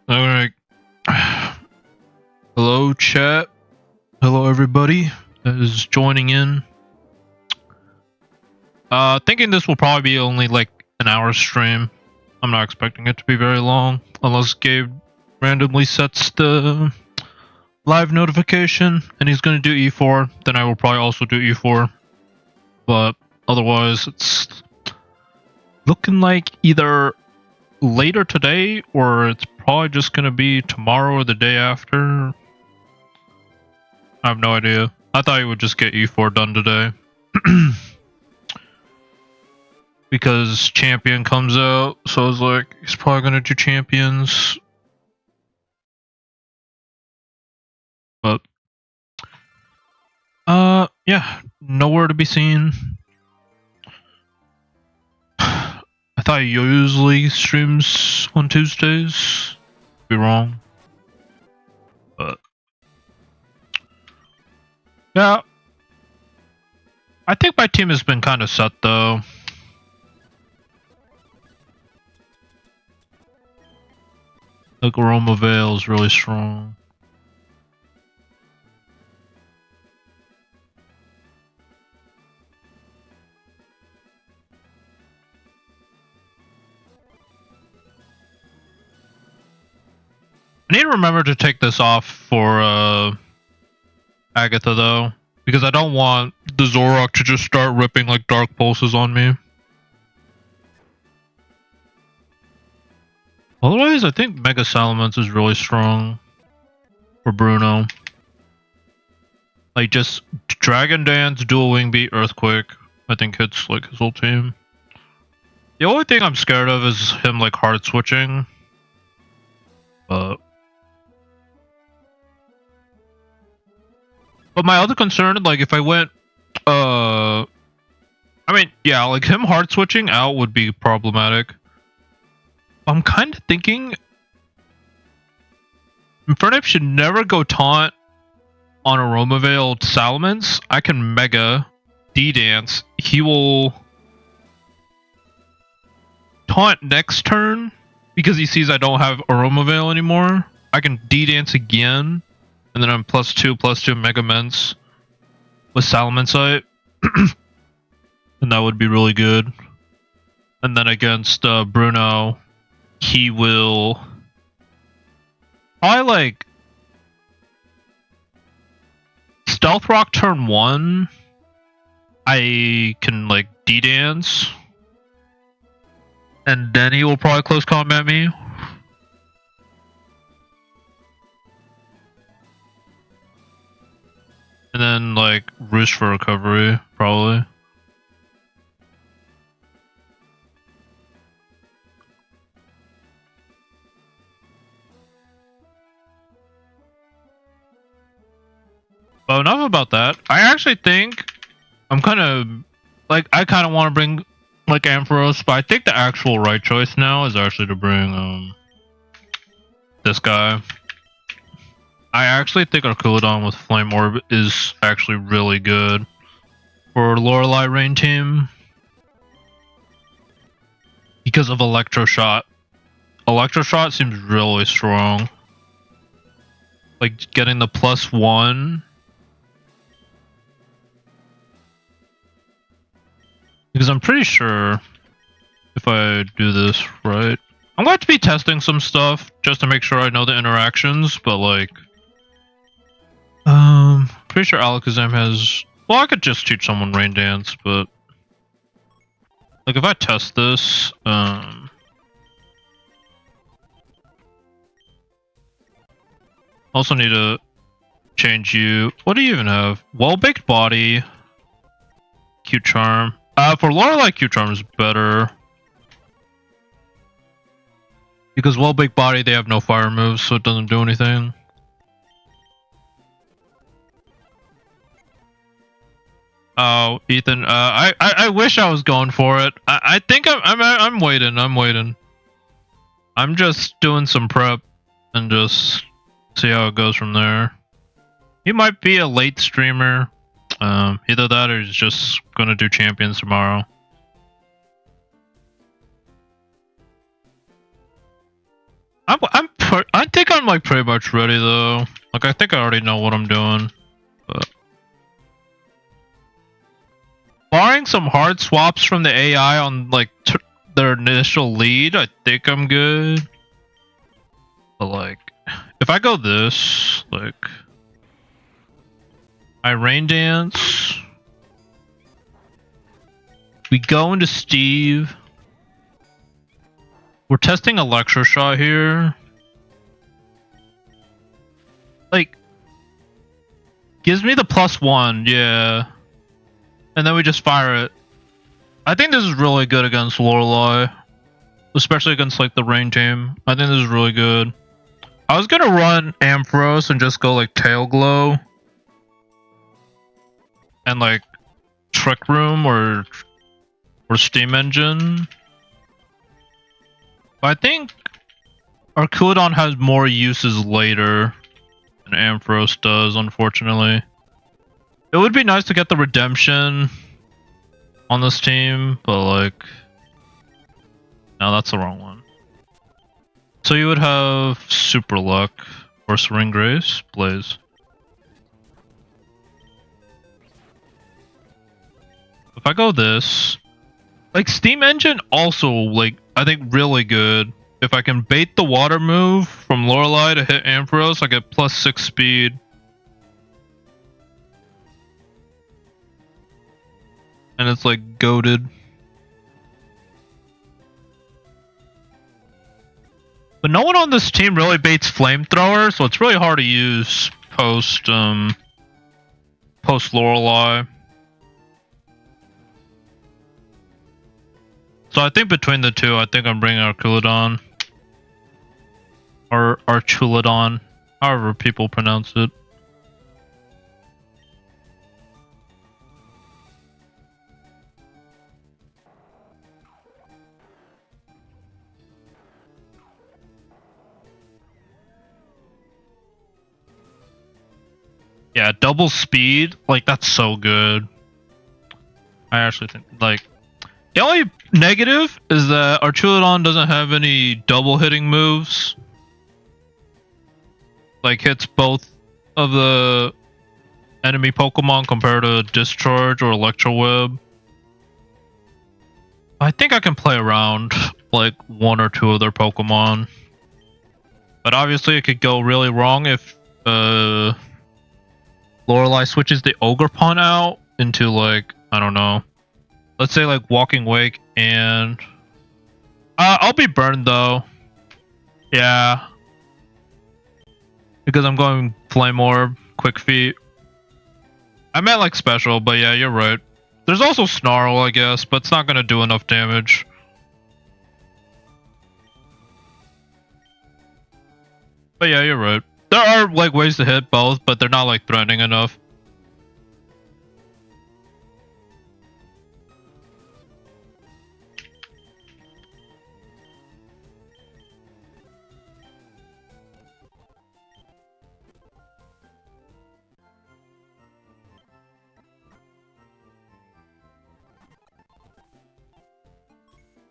Alright. Hello, chat. Hello, everybody that is joining in. Thinking this will probably be only like an hour stream. I'm not expecting it to be very long, unless Gabe randomly sets the live notification and he's going to do E4, then I will probably also do E4. But otherwise, it's looking like either later today or it's probably just going to be tomorrow or the day after. I have no idea. I thought you would just get E4 done today. Because Champion comes out, so I was like, he's probably going to do Champions. But, yeah, nowhere to be seen. I thought he usually streams on Tuesdays. Be wrong. But, yeah. I think my team has been kind of set, though. Like, Aroma Veil is really strong. I need to remember to take this off for Agatha, though, because I don't want the Zorok to just start ripping like dark pulses on me. Otherwise, I think Mega Salamence is really strong for Bruno. Like, just Dragon Dance, Dual Wing Beat, Earthquake, I think hits like his whole team. The only thing I'm scared of is him like hard switching. But my other concern, like if I went, I mean, yeah, like him hard switching out would be problematic. I'm kind of thinking Infernape should never go taunt on Aroma Veil Salamence. I can Mega D-Dance. He will taunt next turn because he sees I don't have Aroma Veil anymore. I can D-Dance again, and then I'm +2/+2 Mega Ments with Salamence. And that would be really good. And then against Bruno, he will probably like Stealth Rock turn 1. I can like D-Dance, and then he will probably close combat me. And then like Roost for recovery, probably. But enough about that. I actually think I'm kind of like I kind of want to bring like Ampharos, but I think the actual right choice now is actually to bring this guy. I actually think Arculodon with Flame Orb is actually really good for Lorelei Rain team because of Electroshot. Electroshot seems really strong. Like getting the +1. Because I'm pretty sure if I do this right, I'm going to be testing some stuff just to make sure I know the interactions, but like, pretty sure Alakazam has, well, I could just teach someone Rain Dance, but like if I test this, also need to change you. What do you even have? Well-Baked Body, Cute Charm. For Lorelei, Cute Charm is better. Because Well-Baked Body, they have no fire moves, so it doesn't do anything. Oh, Ethan, I wish I was going for it. I think I'm waiting, I'm waiting. I'm just doing some prep and just see how it goes from there. He might be a late streamer. Either that or he's just gonna do Champions tomorrow. I'm like pretty much ready though. Like I think I already know what I'm doing. But barring some hard swaps from the AI on like their initial lead, I think I'm good. But like, if I go this, like, I rain dance. We go into Steve. We're testing a lecture shot here. Like, gives me the +1, yeah. And then we just fire it. I think this is really good against Lorelei. Especially against, like, the rain team. I think this is really good. I was gonna run Ampharos and just go, like, Tail Glow. And, like, Trick Room or Steam Engine. But I think Arculodon has more uses later than Ampharos does, unfortunately. It would be nice to get the redemption on this team, but like... No, that's the wrong one. So you would have Super Luck or Serene Grace, Blaze. If I go this... Like, Steam Engine also, like, I think really good. If I can bait the water move from Lorelei to hit Ampharos, I get +6 speed. And it's, like, goated. But no one on this team really baits Flamethrower, so it's really hard to use post Lorelei. So I think between the two, I think I'm bringing Arculodon. Or Archulodon, however people pronounce it. Yeah, double speed, like that's so good. I actually think, like, the only negative is that Archulodon doesn't have any double hitting moves. Like hits both of the enemy Pokemon compared to Discharge or Electro Web. I think I can play around like one or two of their Pokemon. But obviously it could go really wrong if Lorelei switches the Ogerpon out into like, I don't know. Let's say like Walking Wake and... I'll be burned though. Yeah. Because I'm going Flame Orb, Quick Feet. I meant like special, but yeah, you're right. There's also Snarl, I guess, but it's not going to do enough damage. But yeah, you're right. There are like ways to hit both, but they're not like threatening enough.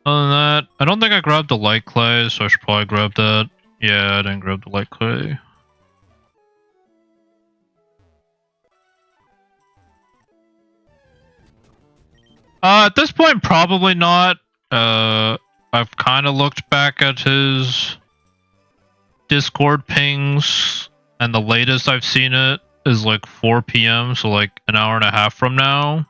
Other than that, I don't think I grabbed the Light Clay, so I should probably grab that. Yeah, I didn't grab the Light Clay. At this point, probably not. I've kind of looked back at his Discord pings, and the latest I've seen it is like 4 PM, so like an hour and a half from now.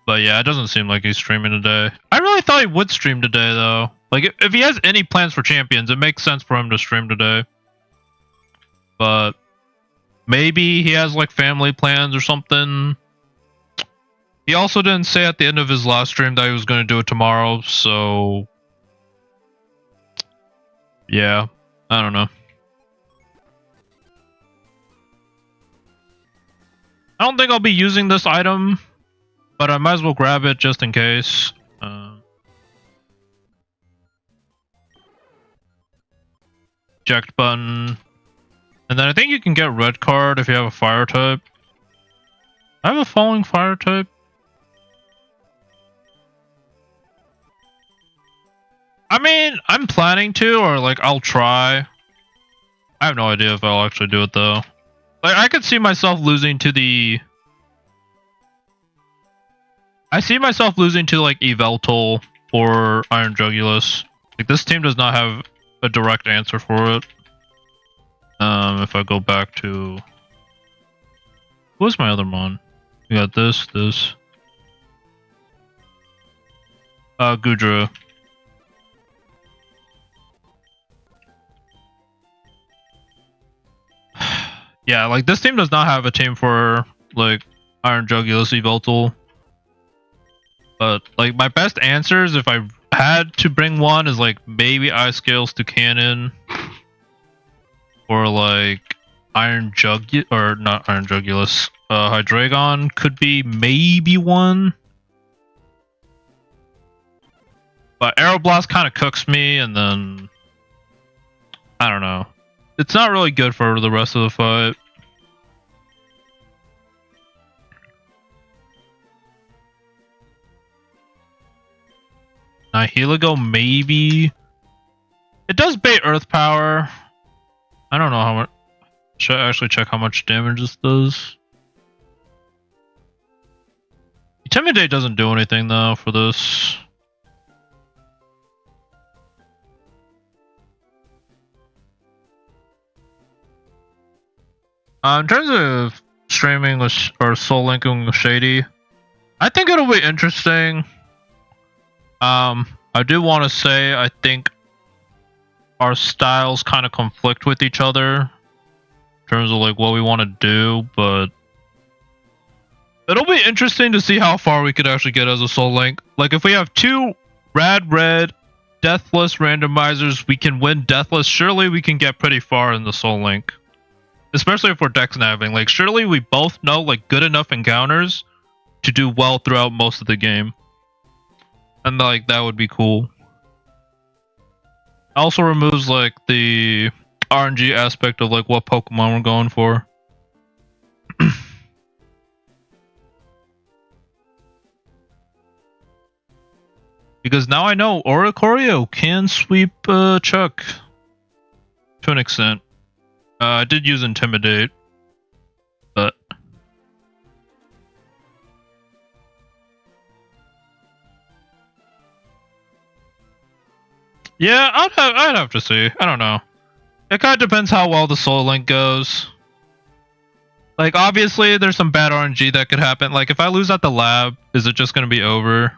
But yeah, it doesn't seem like he's streaming today. I really thought he would stream today, though. Like, if he has any plans for Champions, it makes sense for him to stream today. But maybe he has, like, family plans or something. He also didn't say at the end of his last stream that he was going to do it tomorrow, so... Yeah, I don't know. I don't think I'll be using this item, but I might as well grab it just in case. Eject button. And then I think you can get red card if you have a fire type. I have a falling fire type. I mean, I'm planning to, or like I'll try. I have no idea if I'll actually do it though. Like, I could see myself losing to the... I see myself losing to, like, Yveltal or Iron Jugulus. Like, this team does not have a direct answer for it. If I go back to... What's my other mon? We got this. Gudra. Yeah, like, this team does not have a team for, like, Iron Jugulus, Yveltal. But, like, my best answers, if I had to bring one, is, like, maybe Ice Scales to Cannon. Or, like, Iron Jugulus, or not Iron Jugulus, Hydreigon could be maybe one. But Aeroblast kind of cooks me, and then... I don't know. It's not really good for the rest of the fight. Nihilego maybe. It does bait Earth Power. I don't know how much. Should I actually check how much damage this does? Intimidate doesn't do anything though for this. In terms of streaming with, or soul linking with Shady, I think it'll be interesting. I do want to say I think our styles kind of conflict with each other in terms of like what we want to do, but it'll be interesting to see how far we could actually get as a soul link. Like if we have two Rad Red Deathless randomizers, we can win Deathless. Surely we can get pretty far in the soul link. Especially if we're dex nabbing. Like surely we both know like good enough encounters to do well throughout most of the game. And like that would be cool. Also removes like the RNG aspect of like what Pokemon we're going for. Because now I know Oricorio can sweep Chuck to an extent. I did use Intimidate, but yeah, I'd have to see. I don't know. It kind of depends how well the Soul Link goes. Like obviously, there's some bad RNG that could happen. Like if I lose at the lab, is it just gonna be over?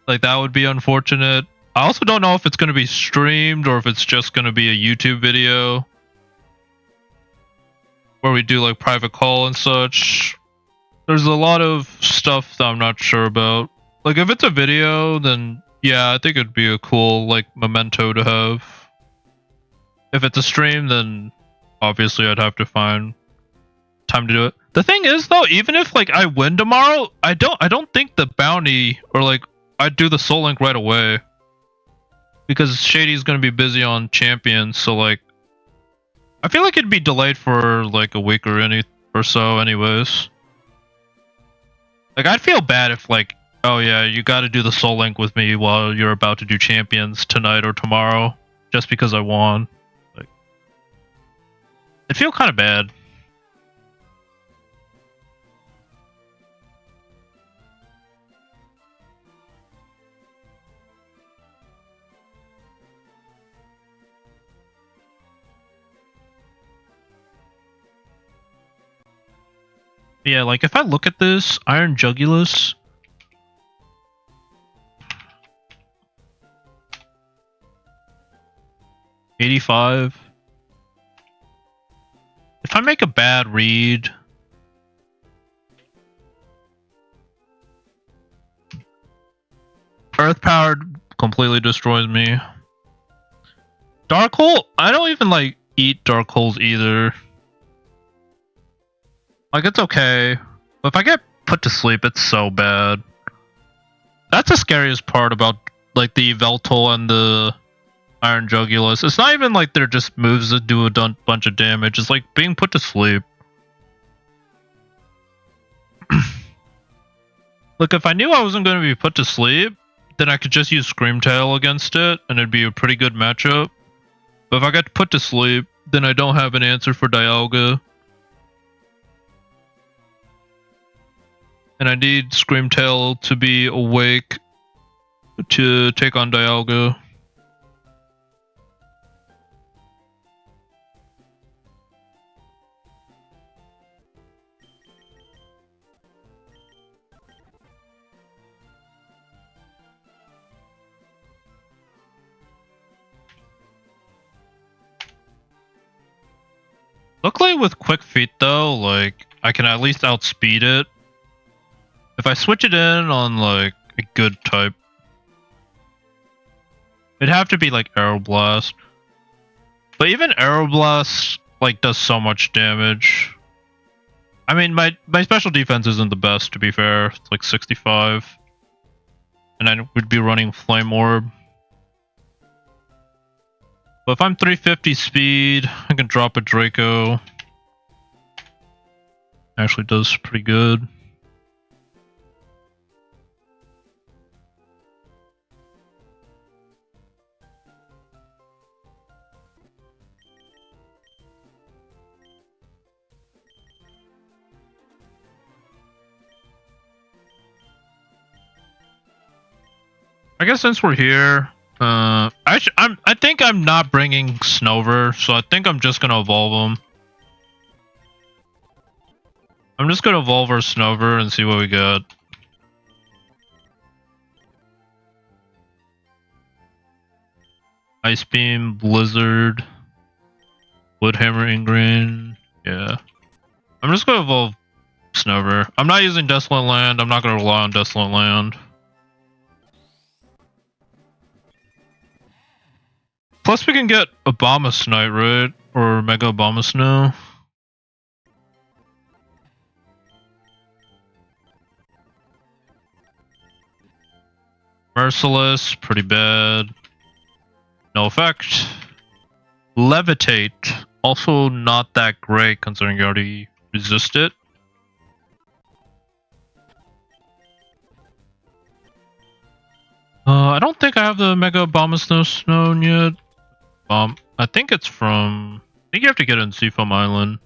Like that would be unfortunate. I also don't know if it's going to be streamed or if it's just going to be a YouTube video where we do like private call and such. There's a lot of stuff that I'm not sure about. Like if it's a video, then yeah, I think it'd be a cool like memento to have. If it's a stream, then obviously I'd have to find time to do it. The thing is though, even if like I win tomorrow, I don't think the bounty or like I'd do the Soul Link right away. Because Shady's gonna be busy on Champions, so like I feel like it'd be delayed for like a week or so anyways. Like I'd feel bad if like, oh yeah, you gotta do the Soul Link with me while you're about to do Champions tonight or tomorrow, just because I won. Like it'd feel kinda bad. Yeah, like if I look at this, Iron Jugulus. $85. If I make a bad read. Earth Powered completely destroys me. Dark Hole? I don't even like eat Dark Holes either. Like, it's okay. But if I get put to sleep, it's so bad. That's the scariest part about, like, the Yveltal and the Iron Jugulus. It's not even like they're just moves that do a bunch of damage. It's like being put to sleep. Look, if I knew I wasn't going to be put to sleep, then I could just use Screamtail against it, and it'd be a pretty good matchup. But if I get put to sleep, then I don't have an answer for Dialga. And I need Screamtail to be awake to take on Dialga. Luckily with Quick Feet though, like, I can at least outspeed it. If I switch it in on, like, a good type, it'd have to be, like, Aeroblast. But even Aeroblast, like, does so much damage. I mean, my special defense isn't the best, to be fair. It's like 65. And I would be running Flame Orb. But if I'm 350 speed, I can drop a Draco. Actually does pretty good. I guess since we're here, I think I'm not bringing Snover, so I think I'm just gonna evolve him. I'm just gonna evolve our Snover and see what we got. Ice Beam, Blizzard, Woodhammer, Ingrain. Yeah, I'm just gonna evolve Snover. I'm not using Desolate Land. I'm not gonna rely on Desolate Land. Plus, we can get Abomasnight, right? Or Mega Abomasnow. Merciless, pretty bad. No effect. Levitate, also not that great considering you already resist it. I don't think I have the Mega Abomasnow yet. I think it's from... I think you have to get it in Seafoam Island.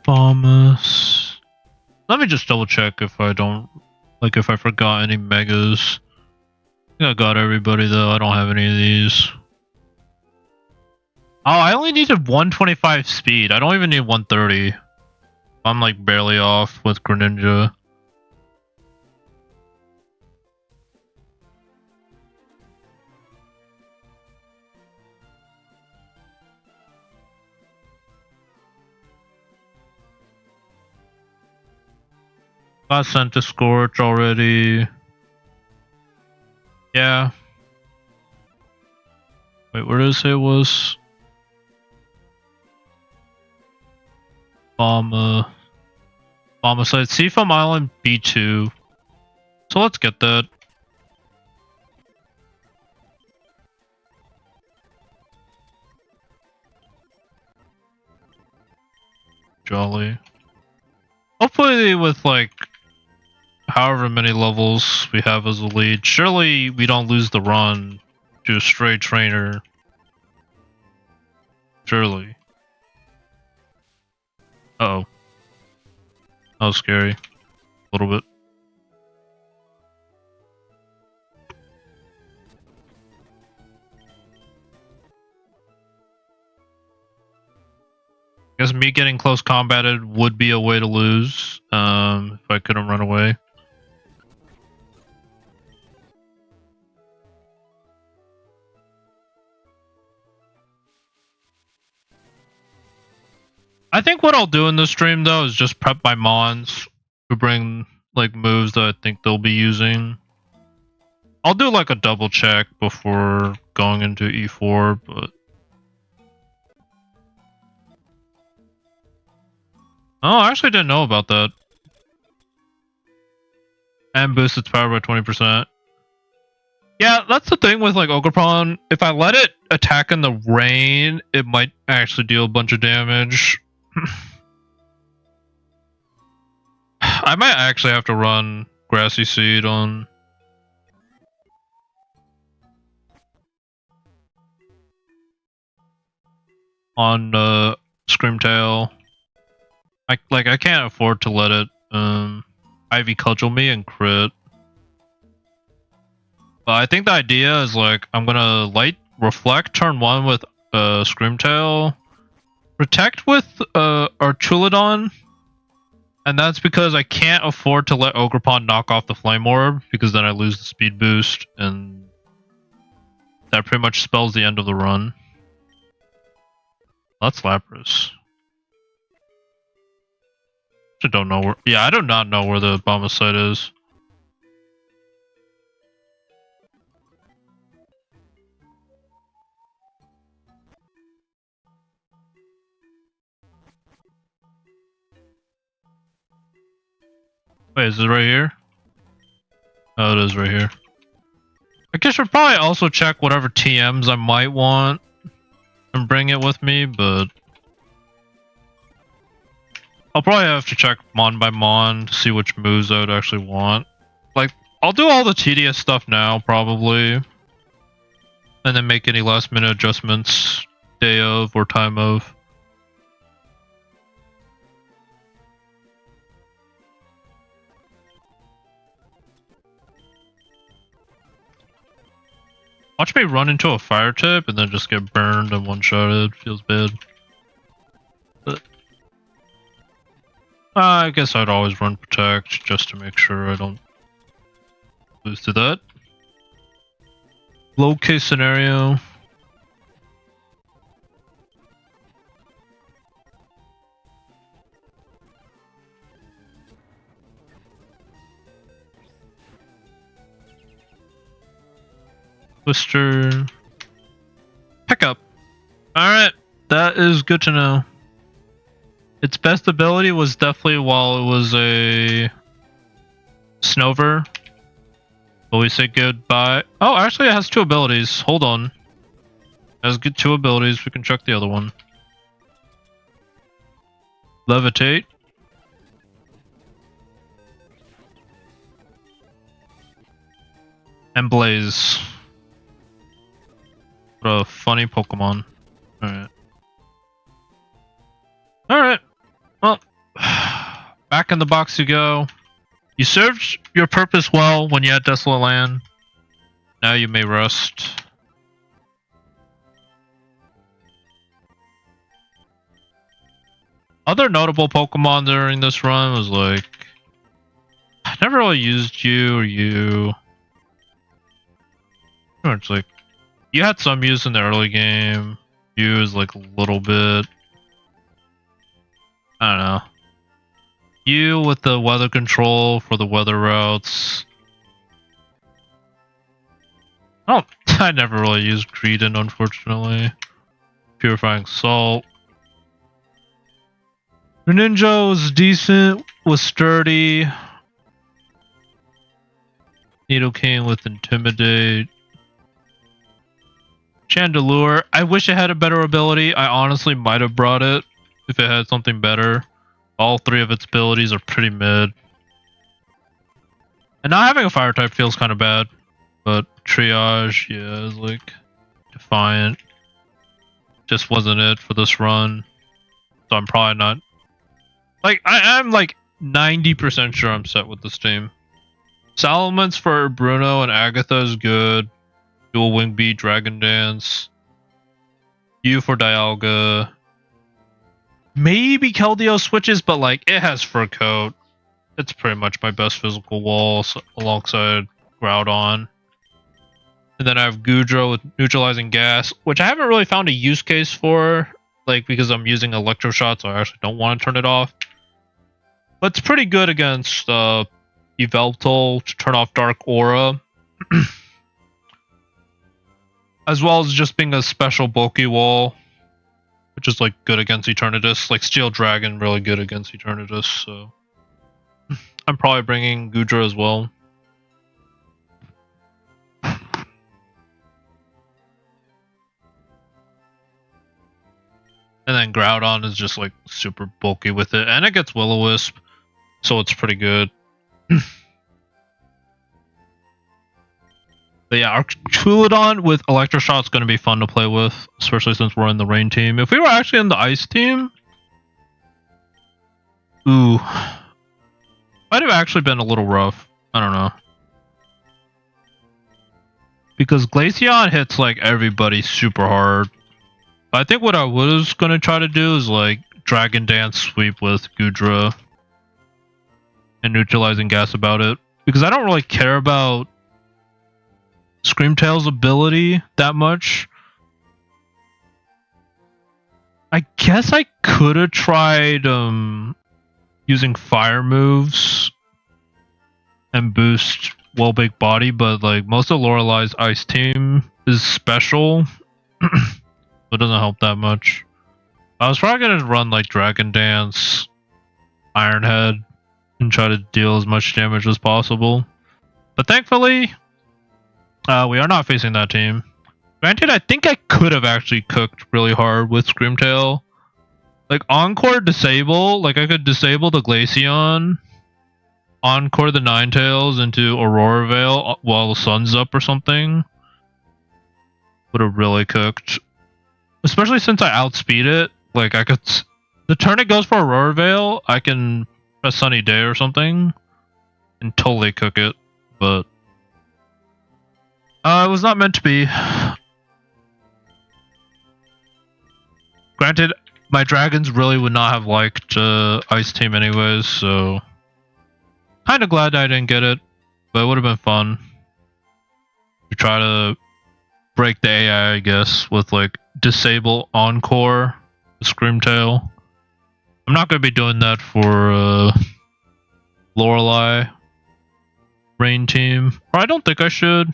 Abomas. Let me just double check if I don't... Like, if I forgot any Megas. I think I got everybody, though. I don't have any of these. Oh, I only needed 125 speed. I don't even need 130. I'm, like, barely off with Greninja. Got sent to Scorch already. Yeah. Wait, where did it say it was? Bomba site. Seafoam Island B2. So let's get that. Jolly. Hopefully with like however many levels we have as a lead, surely we don't lose the run to a stray trainer. Surely. Uh-oh. That was scary. A little bit. I guess me getting close combated would be a way to lose, if I couldn't run away. I think what I'll do in this stream though is just prep my mons to bring like moves that I think they'll be using. I'll do like a double check before going into E4, but oh, I actually didn't know about that. And boost its power by 20%. Yeah, that's the thing with like Ogerpon. If I let it attack in the rain, it might actually deal a bunch of damage. I might actually have to run Grassy Seed on Screamtail. I can't afford to let it Ivy Cudgel me and crit. But I think the idea is like I'm gonna light reflect turn 1 with Screamtail, protect with Archulodon, and that's because I can't afford to let Ogerpon knock off the Flame Orb because then I lose the speed boost, and that pretty much spells the end of the run. That's Lapras. I don't know where. Yeah, I do not know where the Bombicide is. Wait, is it right here? Oh, it is right here. I guess I should probably also check whatever TMs I might want and bring it with me, but I'll probably have to check mon by mon to see which moves I would actually want. Like, I'll do all the tedious stuff now, probably, and then make any last minute adjustments day of or time of. Watch me run into a fire tip and then just get burned and one-shotted. Feels bad. But I guess I'd always run protect just to make sure I don't lose to that. Low case scenario. Twister. Pickup. Alright, that is good to know. Its best ability was definitely while it was a Snover. Will we say goodbye? Oh, actually it has 2 abilities. Hold on. It has good 2 abilities. We can check the other one. Levitate. And Blaze. What a funny Pokemon. Alright. Alright. Well, back in the box you go. You served your purpose well when you had Desolate Land. Now you may rest. Other notable Pokemon during this run was like, I never really used you or you. It's like, you had some use in the early game. You is like a little bit. I don't know. You with the weather control for the weather routes. Oh, I never really used Greedent, unfortunately. Purifying Salt. Greninja was decent, was sturdy. Nidoking with Intimidate. Chandelure. I wish it had a better ability. I honestly might have brought it if it had something better. All 3 of its abilities are pretty mid. And not having a fire type feels kind of bad. But Triage, yeah, is like Defiant. Just wasn't it for this run. So I'm probably not. Like, I'm like 90% sure I'm set with this team. Salamence for Bruno and Agatha is good. Dual Wing Beat, Dragon Dance. U for Dialga. Maybe Keldeo switches, but like it has Fur Coat. It's pretty much my best physical wall alongside Groudon. And then I have Goodra with Neutralizing Gas, which I haven't really found a use case for like because I'm using electro shots, so I actually don't want to turn it off. But it's pretty good against Yveltal to turn off Dark Aura. As well as just being a special bulky wall, which is like good against Eternatus. Like Steel Dragon, really good against Eternatus, so I'm probably bringing Gudra as well. And then Groudon is just like super bulky with it, and it gets Will-O-Wisp, so it's pretty good. But yeah, Arctulodon with Electroshock is going to be fun to play with, especially since we're in the Rain team. If we were actually in the Ice team, ooh, might have actually been a little rough. I don't know. Because Glaceon hits like everybody super hard. I think what I was going to try to do is like Dragon Dance sweep with Gudra and neutralizing gas about it. Because I don't really care about Screamtail's ability that much. I guess I could have tried using fire moves and boost Well-Baked Body, but like most of Lorelai's Ice team is special, so it doesn't help that much. I was probably gonna run like Dragon Dance, Iron Head, and try to deal as much damage as possible. But thankfully, we are not facing that team. Granted, I think I could have actually cooked really hard with Screamtail. Like, Encore Disable, like I could disable the Glaceon, Encore the Ninetales into Aurora Veil while the sun's up or something. Would have really cooked. Especially since I outspeed it. Like, I could... The turn it goes for Aurora Veil, I can press Sunny Day or something and totally cook it, but... it was not meant to be. Granted, my dragons really would not have liked Ice Team anyways, so... Kinda glad I didn't get it, but it would have been fun to try to break the AI, I guess, with like disable Encore, Screamtail. I'm not going to be doing that for Lorelei Rain team. Or I don't think I should.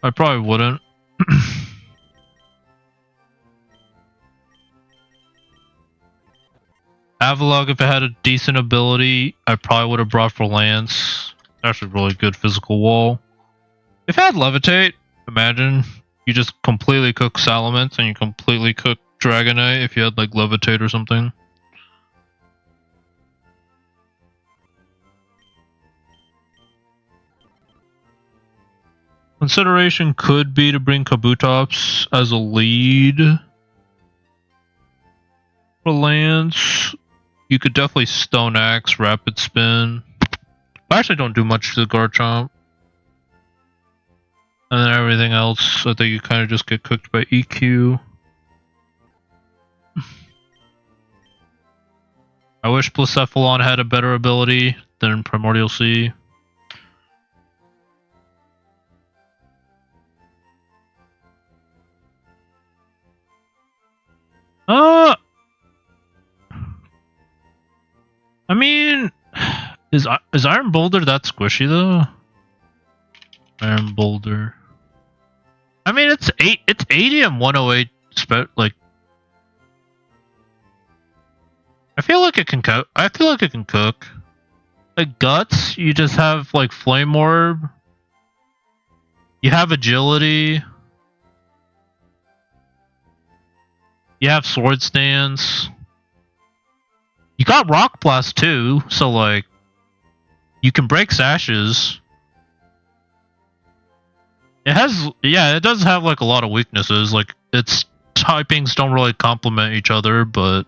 I probably wouldn't. Avalugg, if it had a decent ability, I probably would have brought for Lance. Actually, really good physical wall. If it had Levitate, imagine you just completely cook Salamence and you completely cook Dragonite if you had like Levitate or something. Consideration could be to bring Kabutops as a lead for Lance. You could definitely Stone Axe, Rapid Spin. I actually don't do much to the Garchomp. And then everything else, I think you kind of just get cooked by EQ. I wish Blacephalon had a better ability than Primordial Sea. I mean, is Iron Boulder that squishy though? Iron Boulder. I mean, it's 80 and 108. Like, I feel like it can cook. I feel like it can cook. Like Guts, you just have like Flame Orb. You have Agility. You have Sword Stance. You got Rock Blast too, so like you can break sashes. It has, yeah, it does have like a lot of weaknesses. Like its typings don't really complement each other, but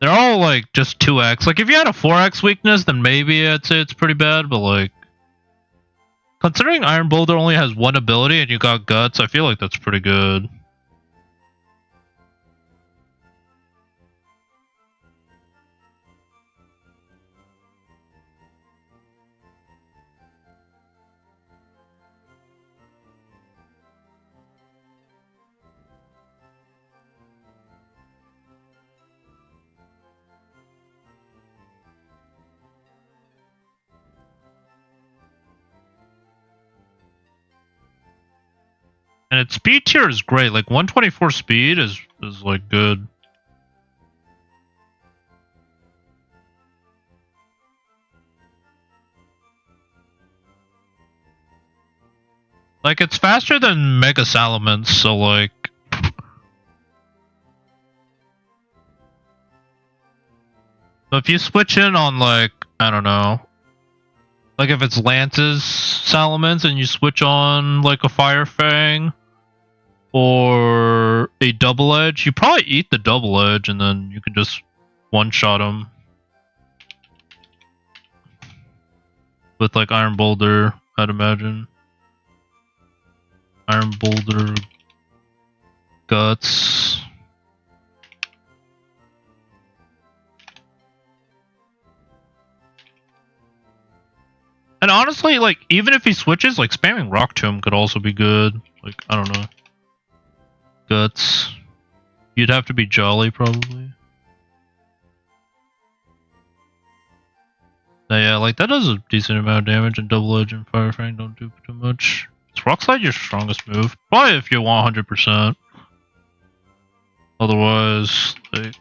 they're all like just 2x. Like if you had a 4x weakness, then maybe I'd say it's pretty bad, but like considering Iron Boulder only has one ability and you got Guts, I feel like that's pretty good. And its speed tier is great. Like 124 speed is like good. Like it's faster than Mega Salamence, so like so if you switch in on like, I don't know, like if it's Lance's Salamence and you switch on like a Fire Fang or a Double Edge, you probably eat the Double Edge and then you can just one-shot him with like Iron Boulder, I'd imagine. Iron Boulder, Guts. And honestly, like, even if he switches, like, spamming Rock Tomb could also be good. Like, I don't know. Guts. You'd have to be Jolly, probably. Yeah, like, that does a decent amount of damage, and Double Edge and Fire Fang don't do too much. Is Rock Slide your strongest move? Probably if you want 100%. Otherwise, like...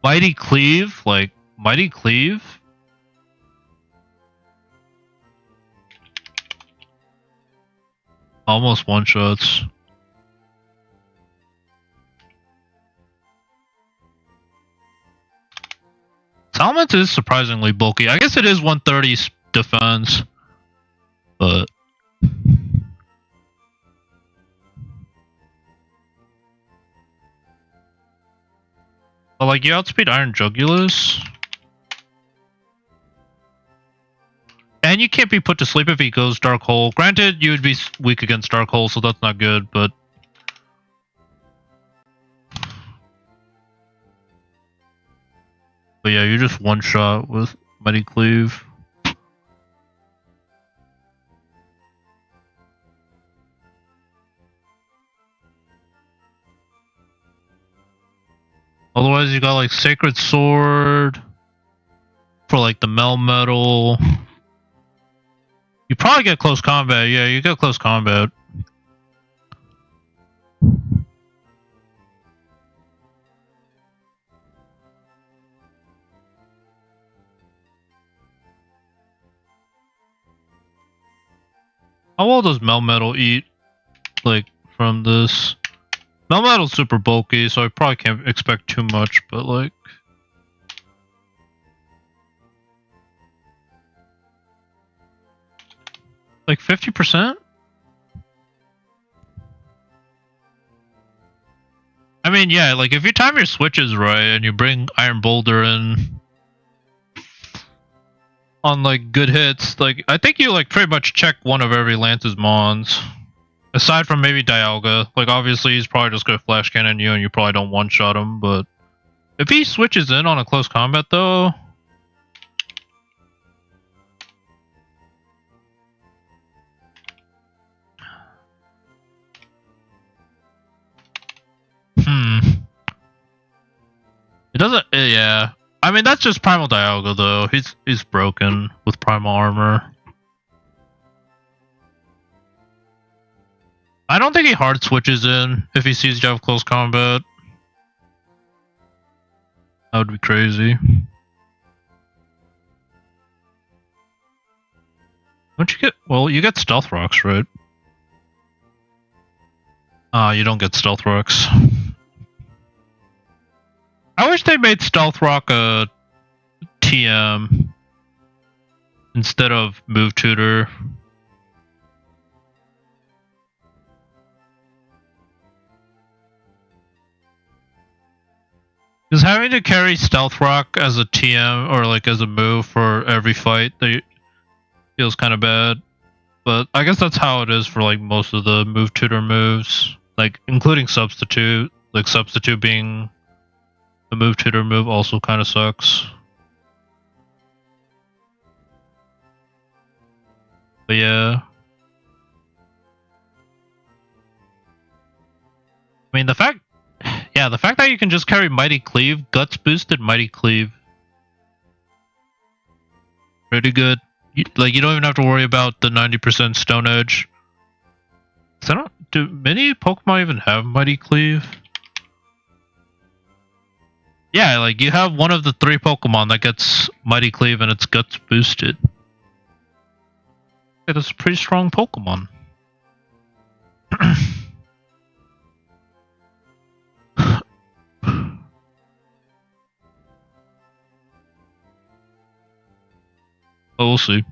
Mighty Cleave? Like, Mighty Cleave? Almost one-shots. Salamence is surprisingly bulky. I guess it is 130 defense, but... But like, you outspeed Iron Jugulus. And you can't be put to sleep if he goes Dark Hole. Granted, you would be weak against Dark Hole, so that's not good, but... But yeah, you just one-shot with Mighty Cleave. Otherwise, you got like Sacred Sword for like the Melmetal. You probably get close combat. Yeah, you get close combat. How well does Melmetal eat, like, from this? Melmetal's super bulky, so I probably can't expect too much, but like... Like 50%? I mean, yeah, like if you time your switches right and you bring Iron Boulder in on like good hits, like I think you like pretty much check one of every Lance's Mons. Aside from maybe Dialga. Like obviously he's probably just gonna flash cannon you and you probably don't one-shot him, but if he switches in on a close combat though... It doesn't... yeah. I mean, that's just Primal Dialga, though. He's broken with Primal Armor. I don't think he hard switches in if he sees you have close combat. That would be crazy. Don't you get... Well, you get Stealth Rocks, right? You don't get Stealth Rocks. I wish they made Stealth Rock a TM instead of Move Tutor. Because having to carry Stealth Rock as a TM or like as a move for every fight feels kind of bad. But I guess that's how it is for like most of the Move Tutor moves, like including Substitute. Like Substitute being the Move Tutor move also kind of sucks. But yeah. I mean, the fact that you can just carry Mighty Cleave, Guts boosted Mighty Cleave. Pretty good. You don't even have to worry about the 90% Stone Edge. Do many Pokemon even have Mighty Cleave? Yeah, like you have one of the 3 Pokemon that gets Mighty Cleave and its guts boosted. That's a pretty strong Pokemon. But we'll see.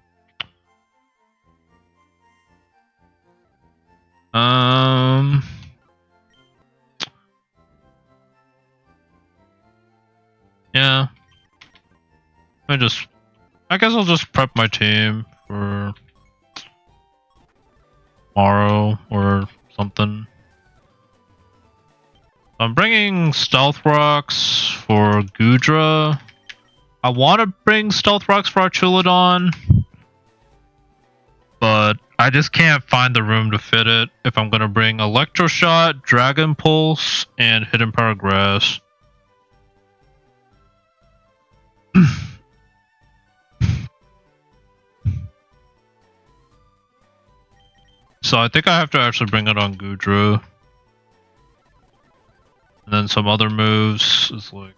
Yeah. I guess I'll just prep my team for tomorrow or something. I'm bringing Stealth Rocks for Gudra. I want to bring Stealth Rocks for Archulodon, but I just can't find the room to fit it if I'm going to bring Electro Shot, Dragon Pulse, and Hidden Power Grass. So I think I have to actually bring it on Gudra. And then some other moves is like...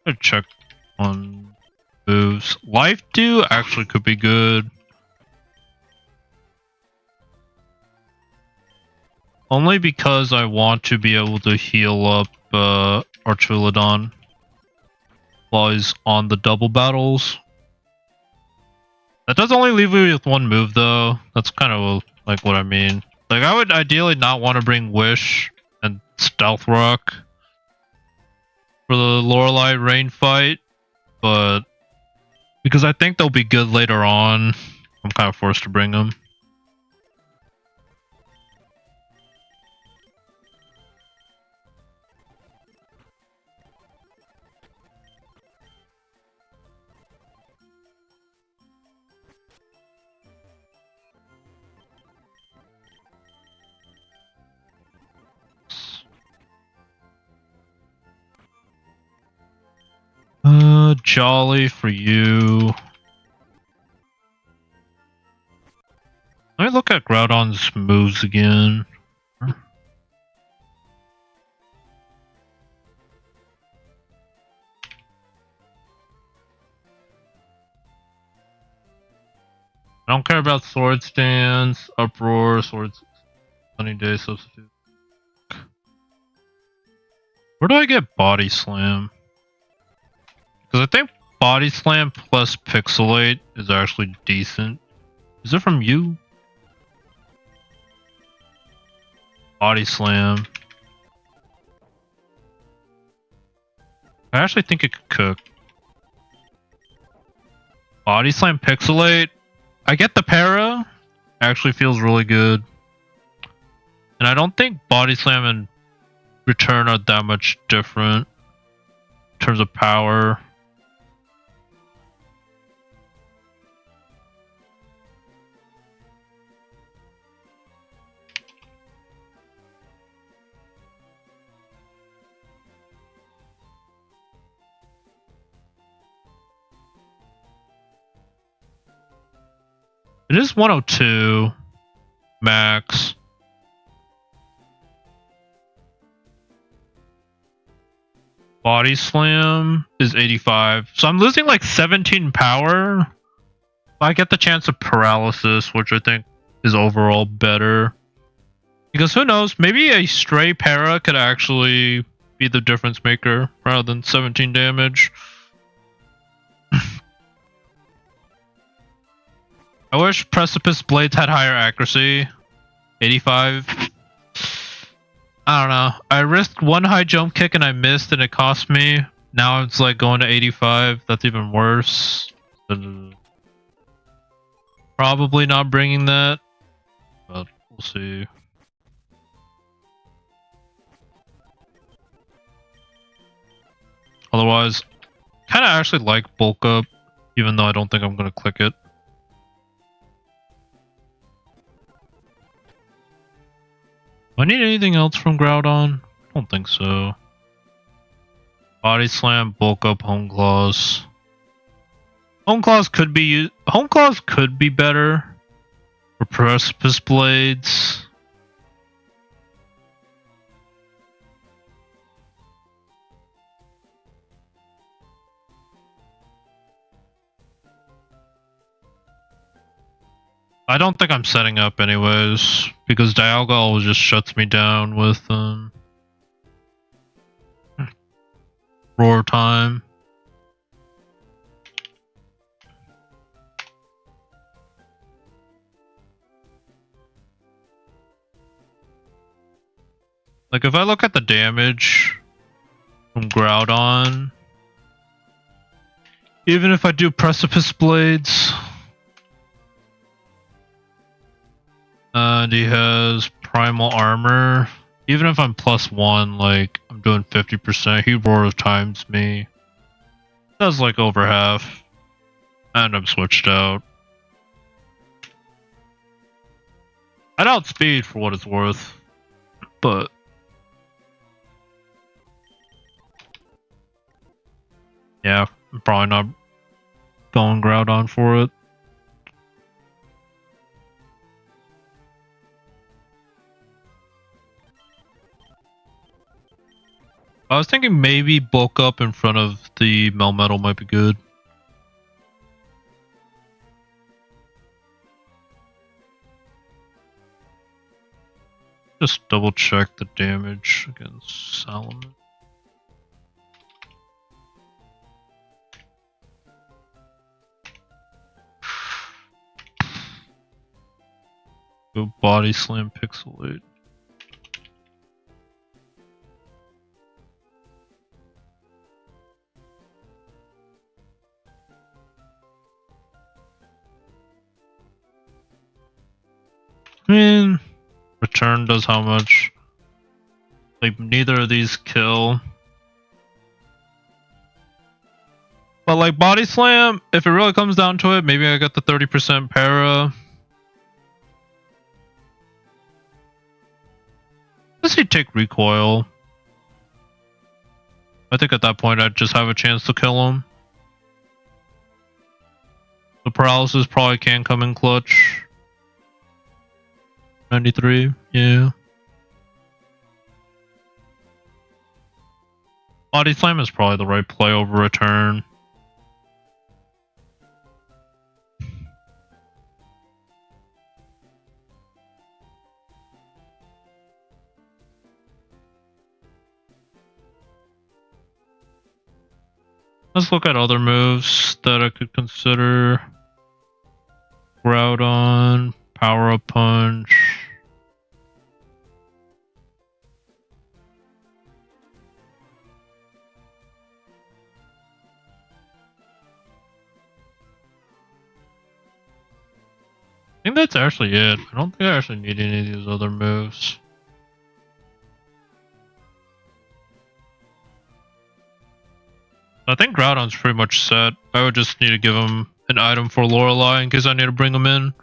I'll check on moves. Life Dew actually could be good. Only because I want to be able to heal up Archulodon while he's on the double battles. That does only leave me with one move though. That's kind of like what I mean. Like I would ideally not want to bring Wish and Stealth Rock for the Lorelei Rain fight, but because I think they'll be good later on, I'm kind of forced to bring them. Jolly for you. Let me look at Groudon's moves again. I don't care about Swords Dance, Uproar, Swords, Sunny Day Substitute. Where do I get Body Slam? Because I think Body Slam plus Pixelate is actually decent. Is it from you? Body Slam. I actually think it could cook. Body Slam Pixelate. I get the para. Actually feels really good. And I don't think Body Slam and Return are that much different in terms of power. It is 102 max. Body Slam is 85. So I'm losing like 17 power. I get the chance of paralysis, which I think is overall better. Because who knows, maybe a stray para could actually be the difference maker rather than 17 damage. I wish Precipice Blades had higher accuracy. 85. I don't know. I risked one high jump kick and I missed and it cost me. Now it's like going to 85. That's even worse. Probably not bringing that. But we'll see. Otherwise, kind of actually like Bulk Up. Even though I don't think I'm going to click it. Do I need anything else from Groudon? I don't think so. Body slam, bulk up, home claws. Home claws could be better for precipice blades. I don't think I'm setting up anyways, because Dialga always just shuts me down with roar time. Like if I look at the damage from Groudon, even if I do Precipice Blades, and he has Primal Armor, even if I'm +1, like I'm doing 50%, he roars times me. That's like over half. And I'm switched out. I'd outspeed for what it's worth, but yeah, I'm probably not going Groudon for it. I was thinking maybe bulk up in front of the Melmetal might be good. Just double check the damage against Salomon. Go body slam pixelate. I mean, return does how much? Like, neither of these kill. But like body slam, if it really comes down to it, maybe I get the 30% para. Does he take recoil? I think at that point I'd just have a chance to kill him. The paralysis probably can come in clutch. 93, yeah. Body slam is probably the right play over return. Let's look at other moves that I could consider. Groudon, Power Up Punch. I think that's actually it. I don't think I actually need any of these other moves. I think Groudon's pretty much set. I would just need to give him an item for Lorelei in case I need to bring him in.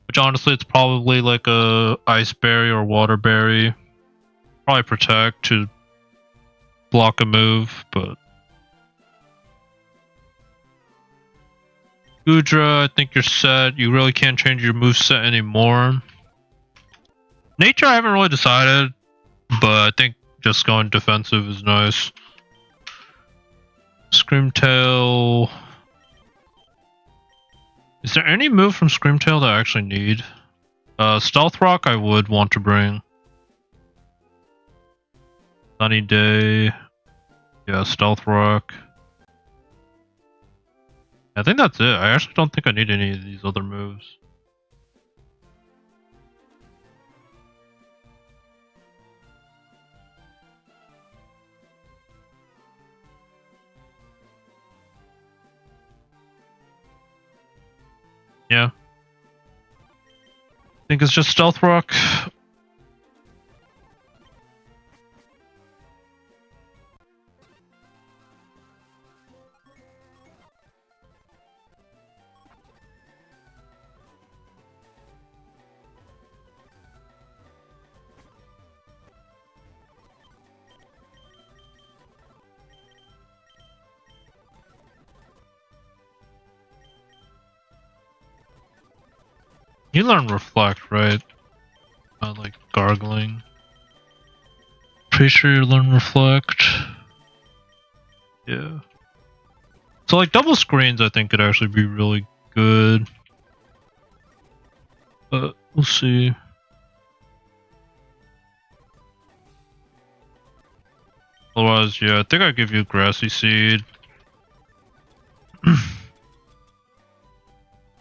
Which honestly, it's probably like a Ice Berry or Water Berry. Probably Protect to block a move, but... Goodra, I think you're set. You really can't change your moveset anymore. Nature, I haven't really decided, but I think just going defensive is nice. Screamtail. Is there any move from Screamtail that I actually need? Stealth Rock I would want to bring. Sunny Day. Yeah, Stealth Rock. I think that's it. I actually don't think I need any of these other moves. Yeah. I think it's just Stealth Rock. You learn Reflect, right? Like gargling. Pretty sure you learn Reflect. Yeah. So like double screens I think could actually be really good. But we'll see. Otherwise, yeah, I think I'd give you Grassy Seed.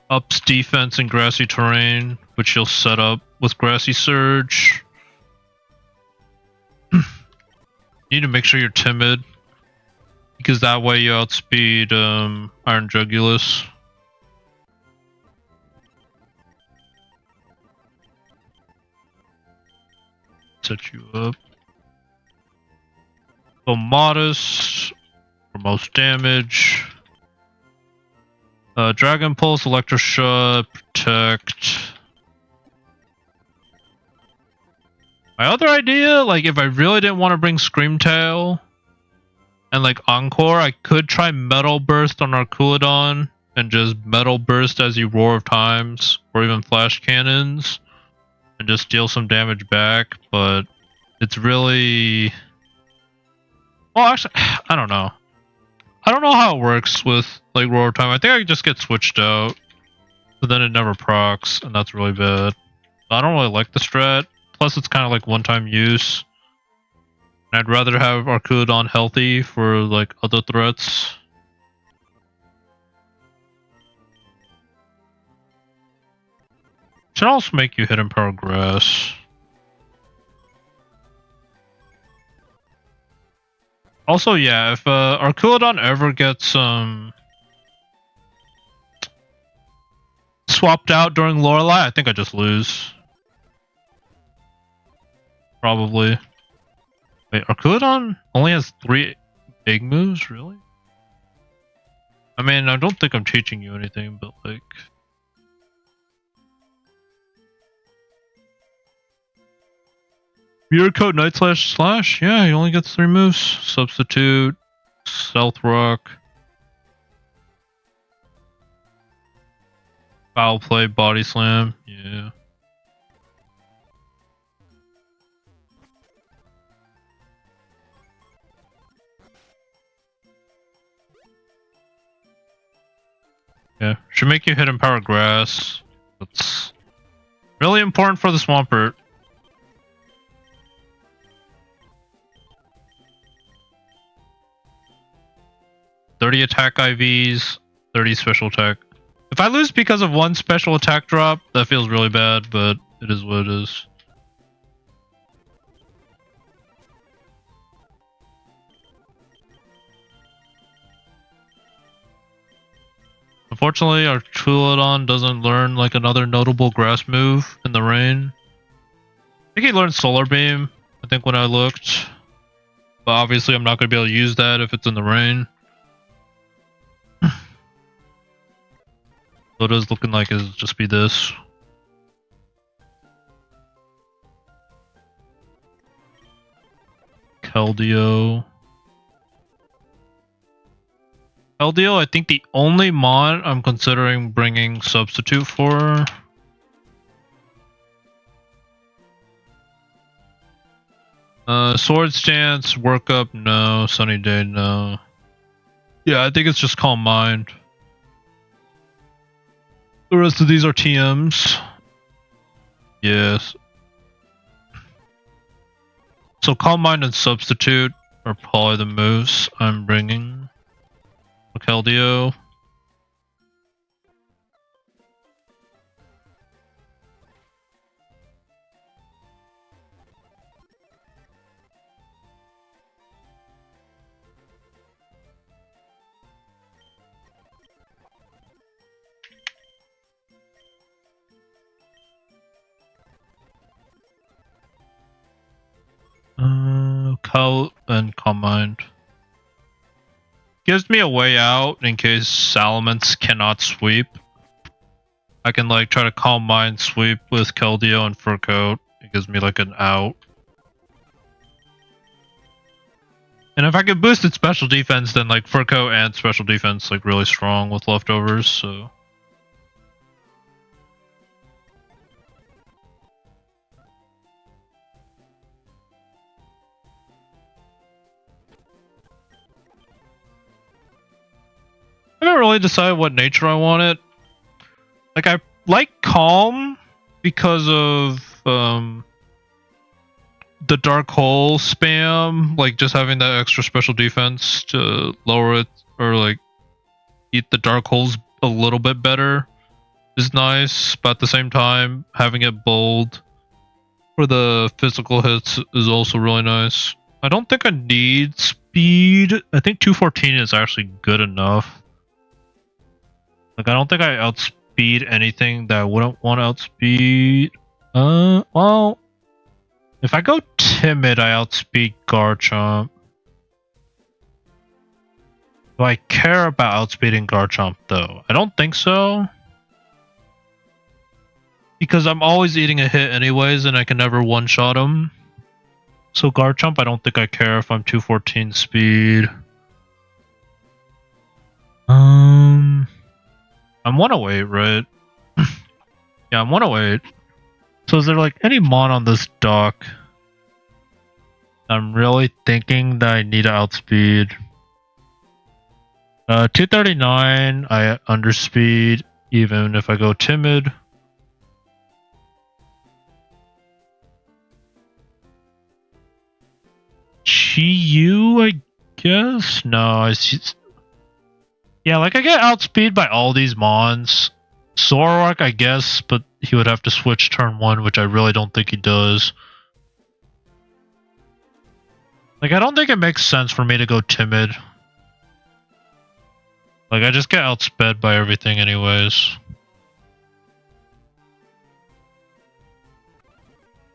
Ups defense in grassy terrain, which you'll set up with Grassy Surge. You need to make sure you're timid, because that way you outspeed Iron Jugulus. Set you up. So Modest for most damage. Dragon Pulse, Electroshock, Protect. My other idea, like if I really didn't want to bring Screamtail and like Encore, I could try Metal Burst on Arculodon and just Metal Burst as you Roar of Times, or even Flash Cannons, and just deal some damage back, but it's really... Well, actually, I don't know. I don't know how it works with like Roar of Time. I think I just get switched out, but then it never procs, and that's really bad. I don't really like the strat. Plus, it's kind of like one-time use. And I'd rather have Arculodon healthy for like other threats. Should also make you Hidden Power Grass. Also, yeah, if Arculodon ever gets swapped out during Lorelei, I think I just lose. Probably. Wait, Arculodon only has 3 big moves, really? I mean, I don't think I'm teaching you anything, but like... Mirror Coat Night Slash? Yeah, he only gets 3 moves. Substitute, Stealth Rock, Foul Play, Body Slam. Yeah. Yeah, should make you Hidden Power Grass. That's really important for the Swampert. 30 attack IVs, 30 special attack. If I lose because of 1 special attack drop, that feels really bad, but it is what it is. Unfortunately, our Arculodon doesn't learn like another notable grass move in the rain. I think he learned Solar Beam, I think when I looked. But obviously I'm not going to be able to use that if it's in the rain. So it is looking like it'll just be this. Keldeo. Keldeo, I think the only mod I'm considering bringing Substitute for. Sword Stance, Workup, no. Sunny Day, no. Yeah, I think it's just Calm Mind. The rest of these are TMs. Yes. So Calm Mind and Substitute are probably the moves I'm bringing. Keldeo. Cal and Calm Mind. Gives me a way out in case Salamence cannot sweep. I can like try to Calm Mind sweep with Keldeo and Fur Coat. It gives me like an out. And if I can boost its special defense, then like Fur Coat and special defense like really strong with leftovers, so. I haven't really decided what nature I want it. Like, I like calm because of the dark hole spam, like just having that extra special defense to lower it or like eat the dark holes a little bit better is nice, but at the same time having it bold for the physical hits is also really nice. I don't think I need speed. I think 214 is actually good enough. Like, I don't think I outspeed anything that I wouldn't want to outspeed. Well, if I go timid, I outspeed Garchomp. Do I care about outspeeding Garchomp though? I don't think so. Because I'm always eating a hit anyways and I can never one-shot him. So Garchomp, I don't think I care if I'm 214 speed. I'm 108, right? Yeah, I'm 108. So is there like any mon on this dock? I'm really thinking that I need to outspeed. 239, I underspeed even if I go timid. Chi-Yu, I guess? No, yeah, like I get outspeed by all these mons. Zoroark, I guess, but he would have to switch turn 1, which I really don't think he does. Like, I don't think it makes sense for me to go timid. Like, I just get outsped by everything anyways.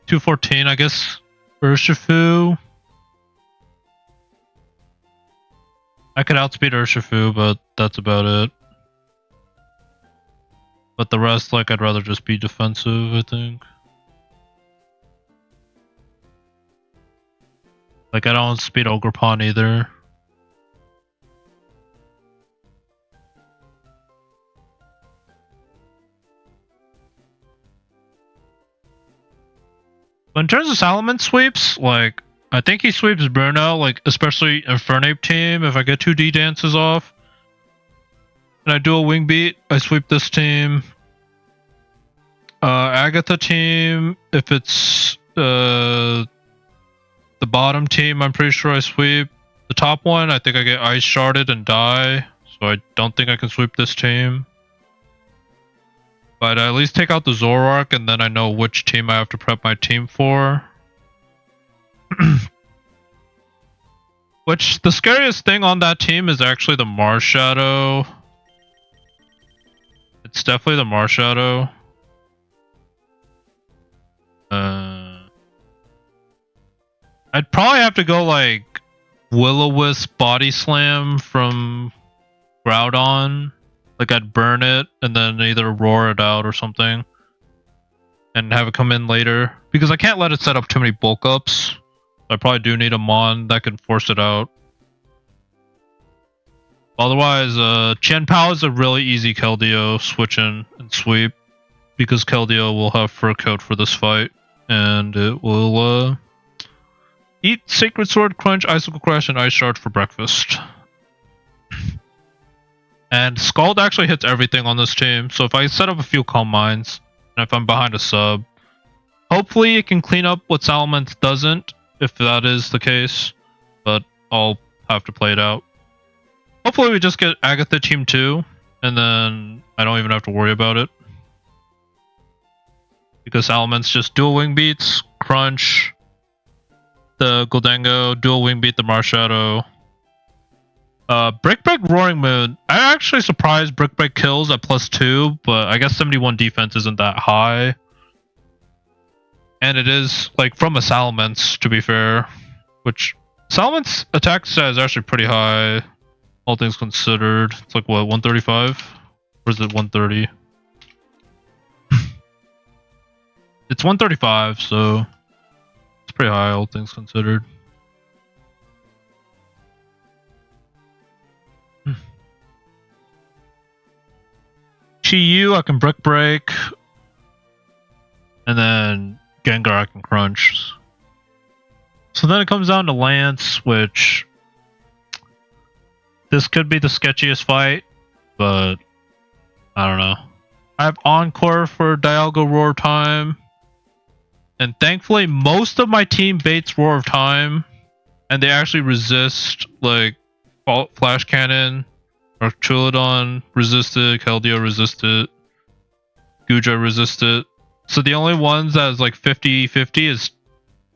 214, I guess. Urshifu. I could outspeed Urshifu, but that's about it. But the rest, like, I'd rather just be defensive, I think. Like, I don't speed Ogerpon either. But in terms of Salamence sweeps, like, I think he sweeps Bruno, like, especially Infernape team. If I get 2 D-dances off, and I do a wing beat, I sweep this team. Agatha team, if it's the bottom team, I'm pretty sure I sweep. The top one, I think I get ice sharded and die, so I don't think I can sweep this team. But I at least take out the Zoroark, and then I know which team I have to prep my team for. Which, the scariest thing on that team is actually the Marshadow. It's definitely the Marshadow. I'd probably have to go like Will-O-Wisp Body Slam from Groudon. Like, I'd burn it and then either roar it out or something. And have it come in later. Because I can't let it set up too many bulk ups. I probably do need a mon that can force it out. Otherwise, Chien-Pao is a really easy Keldeo switch in and sweep. Because Keldeo will have Fur Coat for this fight. And it will eat Sacred Sword, Crunch, Icicle Crash, and Ice Shard for breakfast. And Scald actually hits everything on this team. So if I set up a few Calm Minds, and if I'm behind a sub, hopefully it can clean up what Salamence doesn't, if that is the case. But I'll have to play it out. Hopefully we just get Agatha team 2, and then I don't even have to worry about it. Because Salamence just dual wing beats, Crunch, the Goldengo, dual wing beat the Marshadow. Brick Break Roaring Moon. I'm actually surprised Brick Break kills at +2, but I guess 71 defense isn't that high. And it is, like, from a Salamence, to be fair. Which, Salamence attack stat is actually pretty high, all things considered. It's like, what, 135? Or is it 130? It's 135, so it's pretty high, all things considered. Chi-Yu, I can Brick Break. And then Gengar, I can Crunch. So then it comes down to Lance, which... This could be the sketchiest fight. but I don't know. I have Encore for Dialga Roar Time, and thankfully most of my team baits Roar of Time, and they actually resist like Flash Cannon or Chulodon resisted, Keldeo resisted, Gudra resisted. So the only ones that is like 50-50 is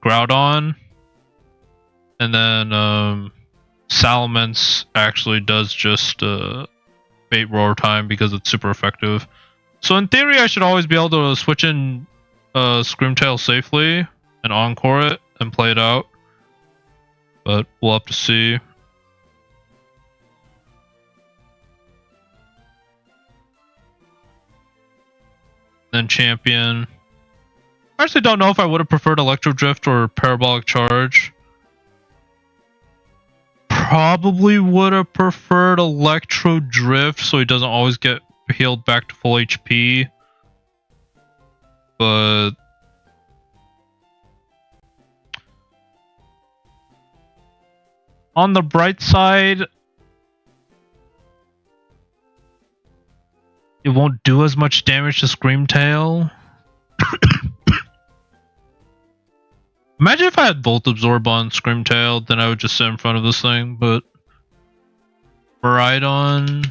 Groudon, and then Salamence actually does just bait Roar Time because it's super effective. So in theory, I should always be able to switch in Screamtail safely and Encore it and play it out. But we'll have to see. Then Champion. I actually don't know if I would have preferred Electro Drift or Parabolic Charge. Probably would have preferred Electro Drift so he doesn't always get healed back to full HP. But on the bright side, it won't do as much damage to Screamtail. Imagine if I had Volt Absorb on Screamtail, then I would just sit in front of this thing, but Miraidon,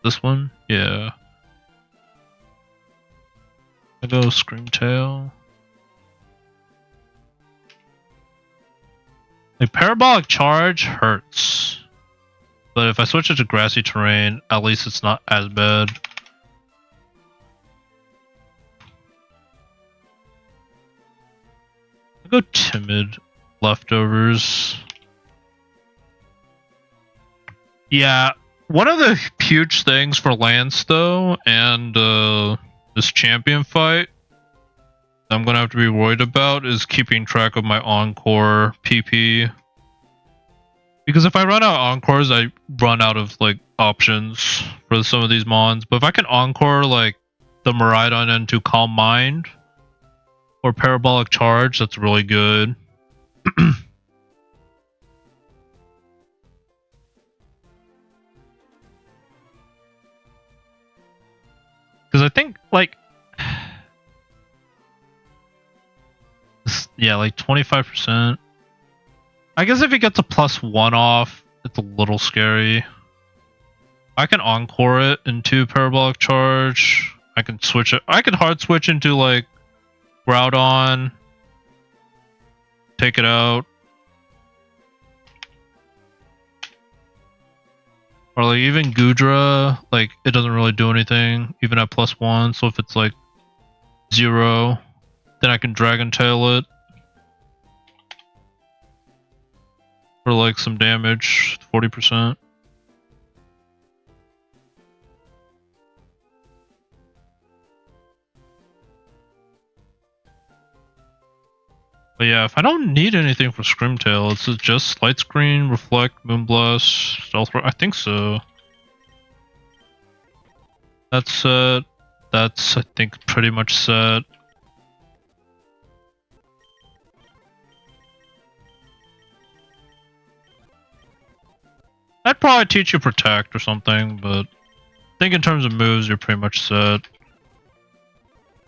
this one? Yeah. I go Screamtail. Like, Parabolic Charge hurts. But if I switch it to Grassy Terrain, at least it's not as bad. I go Timid. Leftovers. Yeah, one of the huge things for Lance, though, and this champion fight I'm gonna have to be worried about is keeping track of my Encore PP. Because if I run out of Encores, I run out of like options for some of these mons. But if I can Encore like the Miraidon into Calm Mind or Parabolic Charge, that's really good. Because I think like yeah, like 25%. I guess if he gets a +1 off, it's a little scary. I can Encore it into Parabolic Charge. I can switch it. I can hard switch into like Groudon. Take it out. Or like even Gudra, like it doesn't really do anything, even at +1. So if it's like 0, then I can Dragon Tail it. For like some damage, 40%. But yeah, if I don't need anything for Screamtail, it's just Light Screen, Reflect, Moonblast, Stealth Rock. I think so. That's set. That's, I think, pretty much set. I'd probably teach you Protect or something, but I think in terms of moves, you're pretty much set.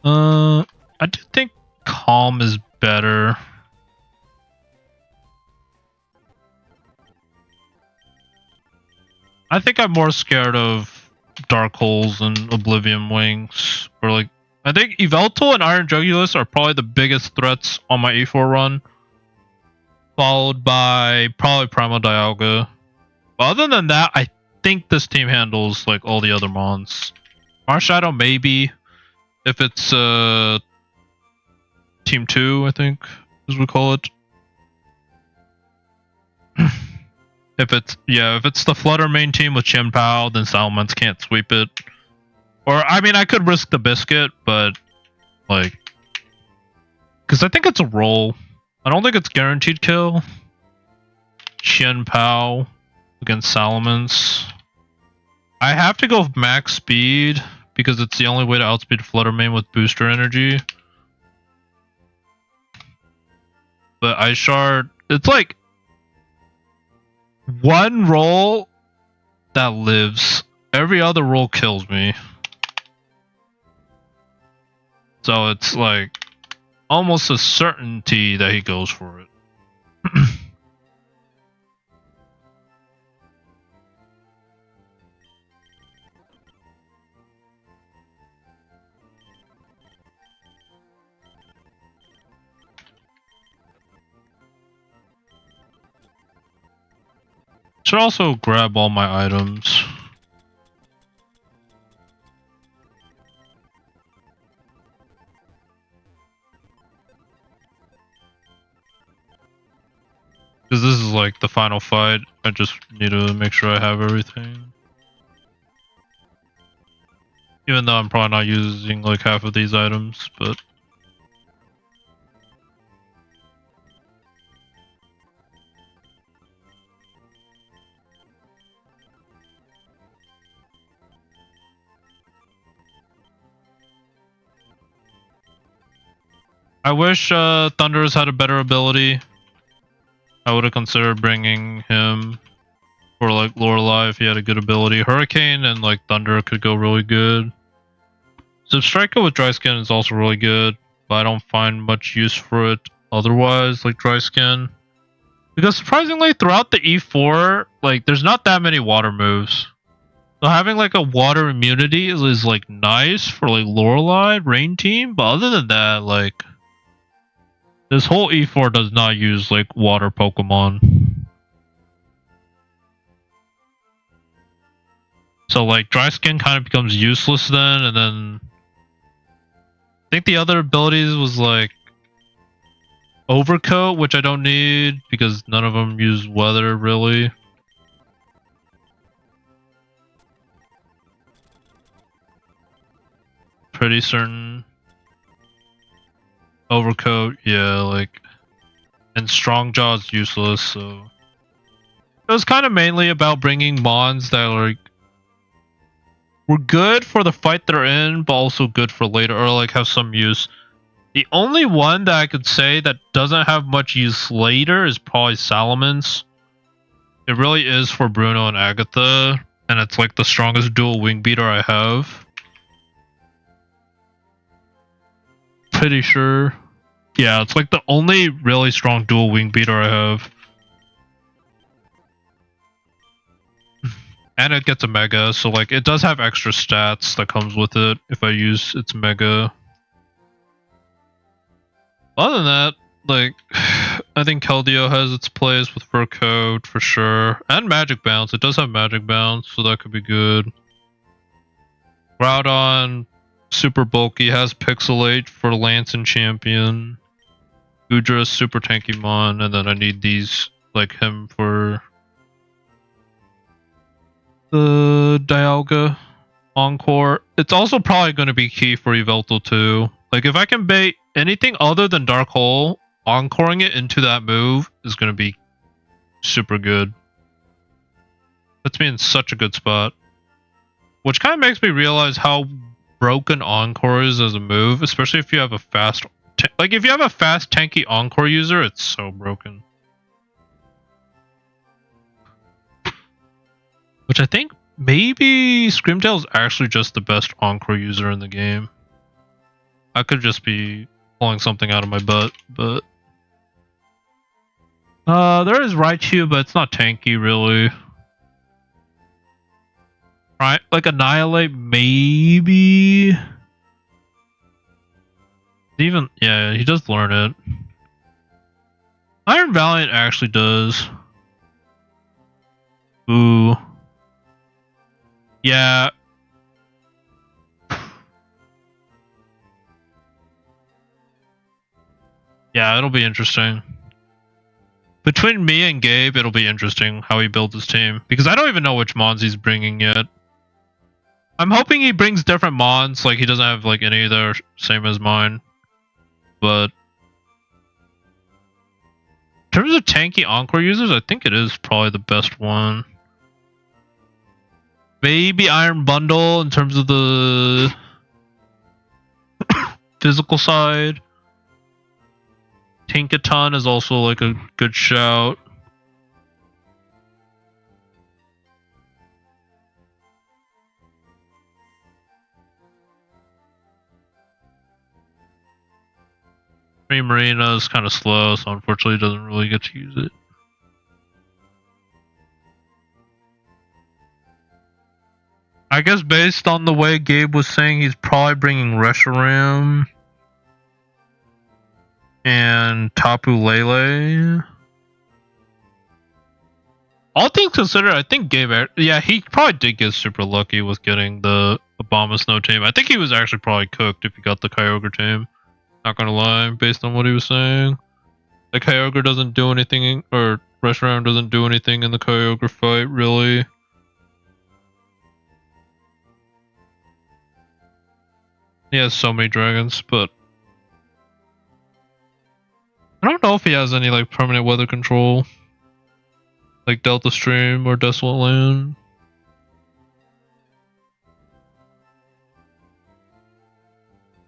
I do think Calm is better. I think I'm more scared of Dark Holes and Oblivion Wings. Or like, I think Yveltal and Iron Jugulus are probably the biggest threats on my E4 run. Followed by probably Primal Dialga. Other than that, I think this team handles like all the other mons. Marshadow maybe, if it's Team 2, I think, as we call it. If it's the Flutter main team with Chien-Pao, then Salamence can't sweep it. Or I mean, I could risk the Biscuit, but like, because I think it's a roll. I don't think it's guaranteed kill. Chien-Pao against Salamence. I have to go max speed because it's the only way to outspeed Flutter Mane with booster energy. But Ice Shard, it's like one roll that lives. every other roll kills me. So it's like almost a certainty that he goes for it. Should also grab all my items. Because this is like the final fight. I just need to make sure I have everything. Even though I'm probably not using like half of these items, but... I wish Thunderous had a better ability. I would have considered bringing him for like Lorelei if he had a good ability. Hurricane and like Thunder could go really good. Substrika with Dry Skin is also really good, but I don't find much use for it otherwise, like Dry Skin. Because surprisingly, throughout the E4, like there's not that many water moves. So having like a water immunity is like nice for like Lorelei, Rain Team, but other than that, like this whole E4 does not use like water Pokemon. So like Dry Skin kind of becomes useless then, and then I think the other abilities was like Overcoat, which I don't need because none of them use weather really. Pretty certain. Overcoat, yeah, like, and Strong Jaw is useless, so it was kind of mainly about bringing mons that like were good for the fight they're in, but also good for later, or like have some use. The only one that I could say that doesn't have much use later is probably Salamence. It really is for Bruno and Agatha, and it's like the strongest dual wing beater I have. Pretty sure. Yeah, it's like the only really strong dual wing beater I have. And it gets a mega, so like it does have extra stats that comes with it if I use its mega. Other than that, like I think Keldeo has its place with Fur Coat for sure. And Magic Bounce. It does have Magic Bounce, so that could be good. Groudon, super bulky, has Pixelate for Lance and Champion. Goodra, super tanky mon, and then I need these like him for the Dialga Encore. It's also probably going to be key for Yveltal too. Like if I can bait anything other than Dark Hole, encoring it into that move is going to be super good. Puts me in such a good spot. Which kind of makes me realize how broken Encore is as a move, especially if you have a fast... Like, if you have a fast, tanky Encore user, it's so broken. Which I think maybe Screamtail is actually just the best Encore user in the game. I could just be pulling something out of my butt, but... there is Raichu, but it's not tanky, really. Right, like Annihilate, maybe... Even, yeah, he does learn it. Iron Valiant actually does. Ooh. Yeah. Yeah, it'll be interesting. Between me and Gabe, it'll be interesting how he builds his team. Because I don't even know which mons he's bringing yet. I'm hoping he brings different mons, like he doesn't have like any that are same as mine. But in terms of tanky Encore users, I think it is probably the best one. Maybe Iron Bundle in terms of the physical side. Tinkaton is also like a good shout. Marina is kind of slow, so unfortunately doesn't really get to use it. I guess based on the way Gabe was saying, he's probably bringing Reshiram and Tapu Lele. All things considered, I think Gabe, yeah, he probably did get super lucky with getting the Obama Snow team. I think he was actually probably cooked if he got the Kyogre team. Not gonna lie, based on what he was saying. The Kyogre doesn't do anything, or Reshiram doesn't do anything in the Kyogre fight, really. He has so many dragons, but I don't know if he has any like permanent weather control, like Delta Stream or Desolate Land.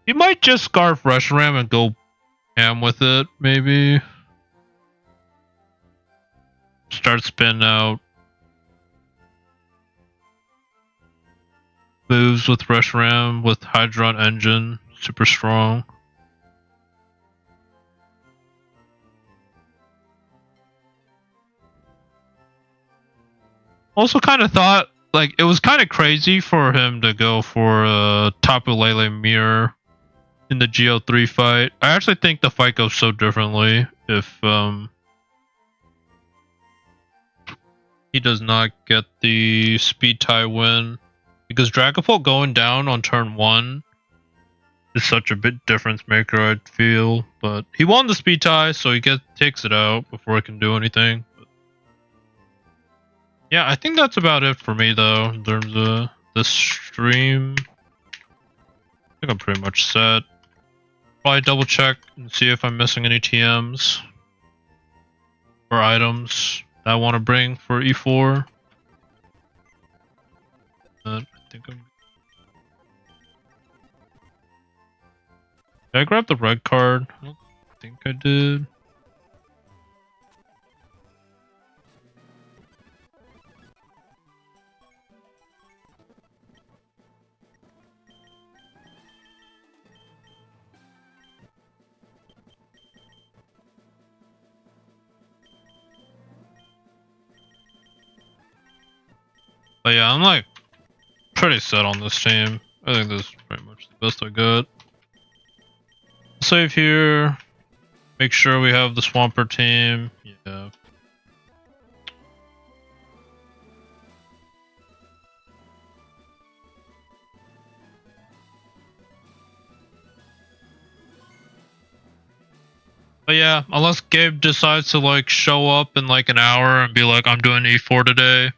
He might just scarf Reshiram and go ham with it, maybe. Start spinning out moves with Reshiram with Hydron Engine, super strong. Also kind of thought, like, it was kind of crazy for him to go for Tapu Lele Mirror in the GO3 fight. I actually think the fight goes so differently if he does not get the speed tie win. Because Dragapult going down on turn 1 is such a big difference maker, I'd feel. But he won the speed tie, so he takes it out before it can do anything. But yeah, I think that's about it for me, though, in terms of this stream. I think I'm pretty much set. Probably double check and see if I'm missing any TMs or items that I want to bring for E4. I think I'm... Did I grab the red card? I don't think I did. But yeah, I'm like pretty set on this team. I think this is pretty much the best I got. Save here. Make sure we have the Swampert team. Yeah. But yeah, unless Gabe decides to like show up in like an hour and be like, I'm doing E4 today.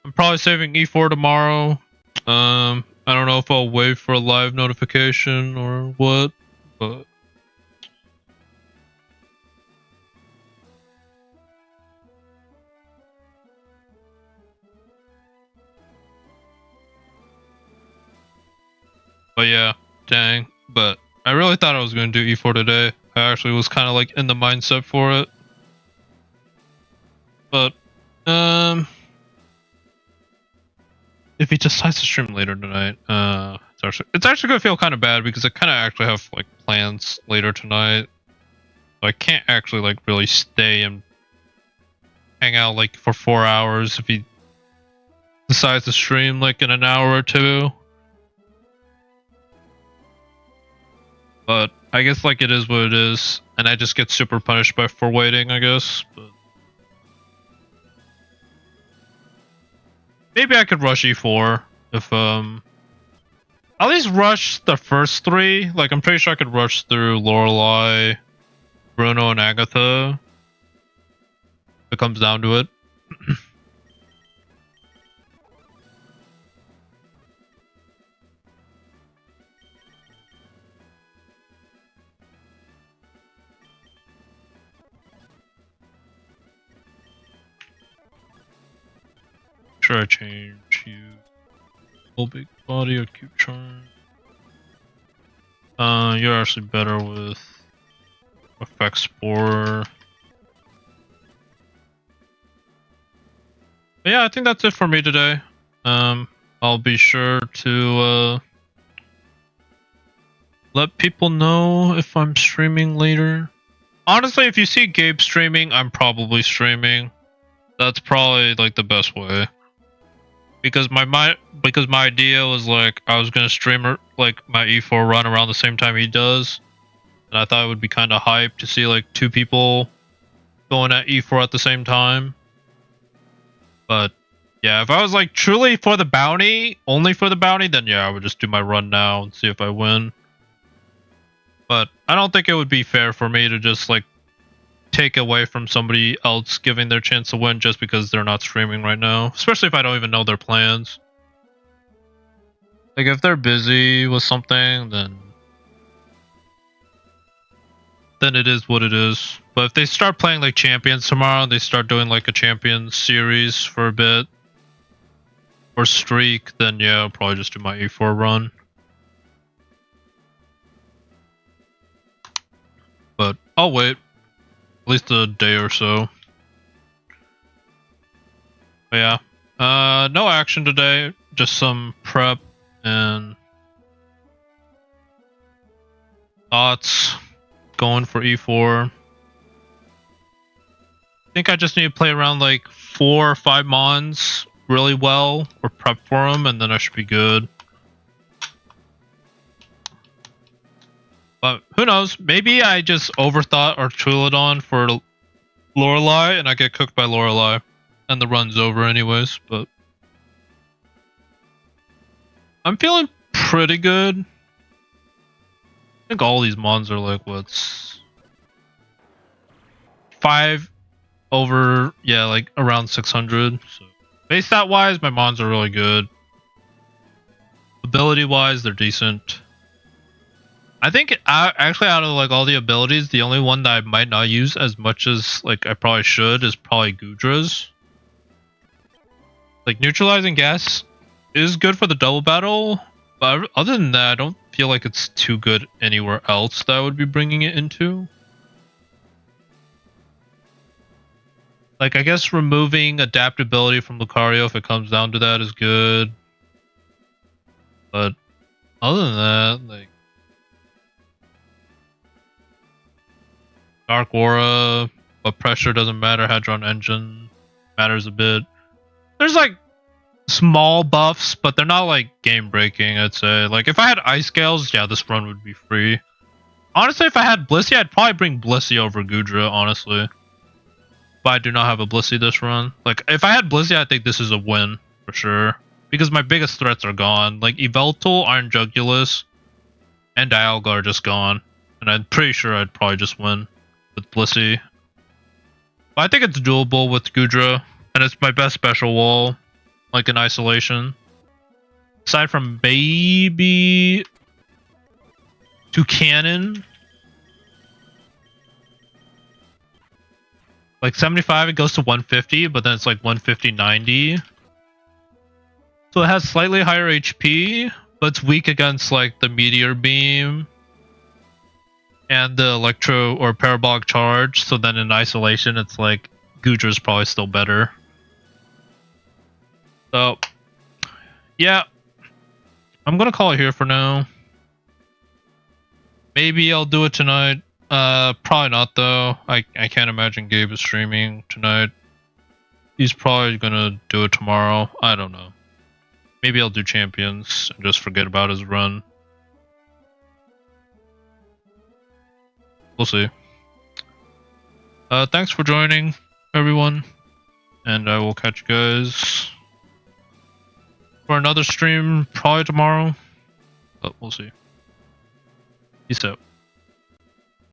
I'm probably saving E4 tomorrow. I don't know if I'll wait for a live notification or what, but yeah, dang. But I really thought I was going to do E4 today. I actually was kind of like in the mindset for it. But if he decides to stream later tonight, it's actually gonna feel kind of bad because I kind of actually have like plans later tonight. So I can't actually like really stay and hang out like for 4 hours if he decides to stream like in an hour or two. But I guess like it is what it is, and I just get super punished for waiting, I guess. But maybe I could rush E4 if at least rush the first 3. Like I'm pretty sure I could rush through Lorelei, Bruno, and Agatha. If it comes down to it. Sure, I change you. Full big body or cube charm. You're actually better with effect spore. But yeah, I think that's it for me today. I'll be sure to let people know if I'm streaming later. Honestly, if you see Gabe streaming, I'm probably streaming. That's probably like the best way. Because my idea was like I was gonna stream like my E4 run around the same time he does, and I thought it would be kind of hype to see like two people going at E4 at the same time. But yeah, if I was like truly for the bounty, only for the bounty, then yeah, I would just do my run now and see if I win. But I don't think it would be fair for me to just like take away from somebody else giving their chance to win just because they're not streaming right now, especially if I don't even know their plans. Like if they're busy with something, then it is what it is. But if they start playing like champions tomorrow and they start doing like a champions series for a bit or streak, then yeah, I'll probably just do my E4 run. But I'll wait at least a day or so. But yeah, no action today, just some prep and thoughts going for E4. I think I just need to play around like 4 or 5 mons really well or prep for them, and then I should be good. But who knows? Maybe I just overthought our Trilodon for Lorelei and I get cooked by Lorelei and the run's over anyways, but I'm feeling pretty good. I think all these mons are like what's 5 over, yeah, like around 600. So base stat wise, my mons are really good. Ability wise, they're decent. I think actually out of like all the abilities, the only one that I might not use as much as like I probably should is probably Gudra's. Like neutralizing gas is good for the double battle, but other than that, I don't feel like it's too good anywhere else that I would be bringing it into. Like I guess removing adaptability from Lucario if it comes down to that is good. But other than that, like Dark Aura, but pressure doesn't matter. Hadron Engine matters a bit. There's like small buffs, but they're not like game breaking, I'd say. Like if I had Ice Scales, yeah, this run would be free. Honestly, if I had Blissey, I'd probably bring Blissey over Gudra, honestly. But I do not have a Blissey this run. Like if I had Blissey, I think this is a win for sure. Because my biggest threats are gone. Like Yveltal, Iron Jugulus, and Dialga are just gone. And I'm pretty sure I'd probably just win with Blissey. But I think it's doable with Gudra, and it's my best special wall, like in isolation. Aside from maybe Toucanon. Like 75, it goes to 150, but then it's like 150, 90. So it has slightly higher HP, but it's weak against like the Meteor Beam and the Electro or Parabolic Charge. So then in isolation, it's like Gudra's probably still better. So yeah, I'm gonna call it here for now. Maybe I'll do it tonight. Probably not though. I can't imagine Gabe is streaming tonight. He's probably gonna do it tomorrow. I don't know. Maybe I'll do champions and just forget about his run. We'll see. Thanks for joining, everyone. And I will catch you guys for another stream probably tomorrow. But we'll see. Peace out.